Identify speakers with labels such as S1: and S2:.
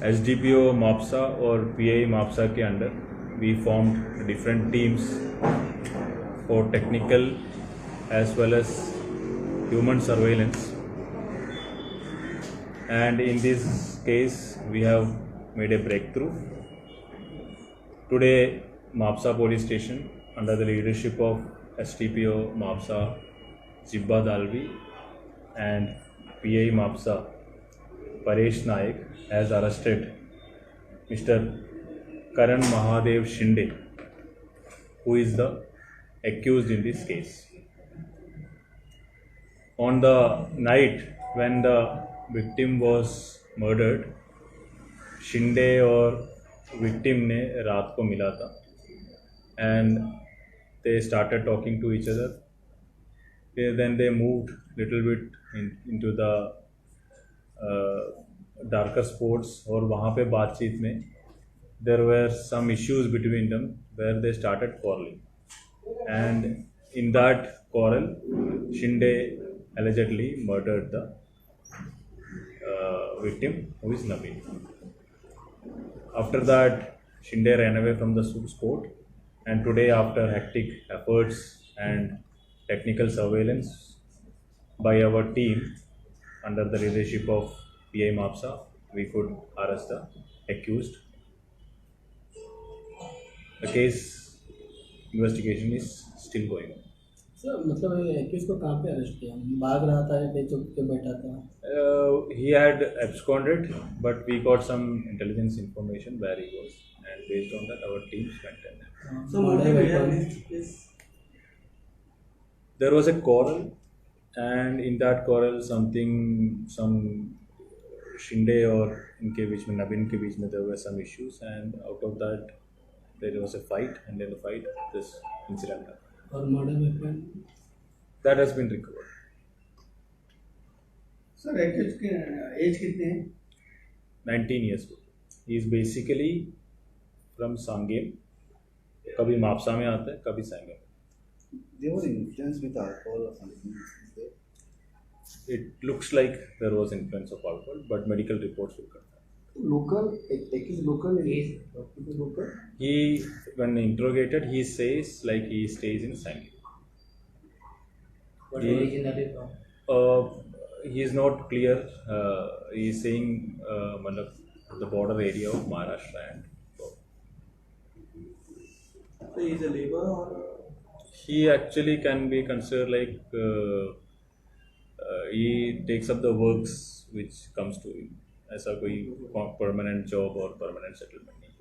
S1: HDPO Mhapsa और PI Mhapsa के under we formed different teams for technical as well as human surveillance, and in this case we have made a breakthrough. Today Mhapsa police station under the leadership of HDPO Mhapsa Jibba Dalvi and PI Mhapsa Paresh Naik has arrested Mr. Karan Mahadev Shinde, who is the accused in this case. On the night when the victim was murdered, Shinde और victim ने रात को मिला था and they started talking to each other. Then they moved little bit into the darker spots, और वहाँ पे बातचीत में there were some issues between them where they started quarreling, and in that quarrel Shinde allegedly murdered the victim, who is Naveen. After that Shinde ran away from the spot, and today after hectic efforts and technical surveillance by our team under the leadership of PI Mhapsa, we could arrest the accused. The case investigation is still going on.
S2: Sir मतलब accused को कहाँ पे arrest किया? भाग रहा था या कहीं चुप के बैठा था?
S1: He had absconded, but we got some intelligence information where he was, and based on that our teams went in.
S2: So Mahadev,
S1: There was a quarrel, and in that quarrel some Shinde और इनके बीच में, नवीन के बीच में there were some issues, and out of that there was a fight, and in the fight this incident happened.
S2: और Mahadev
S1: That has been recovered.
S2: Sir accused के age कितने हैं?
S1: 19 years old. He is basically from Sangem. कभी मापसा में आता है, कभी संगम.
S3: They were influenced with alcohol or something.
S1: It looks like there was influence of alcohol, but medical reports will confirm.
S3: Local, is local. Is local.
S1: He, when interrogated, he says like he stays in Sangam.
S2: What origin are they from?
S1: He is not clear. He is saying the border area of Maharashtra, and
S2: So he is a laborer or?
S1: he actually can be considered like he takes up the works which comes to him. ऐसा कोई permanent job or permanent settlement नहीं.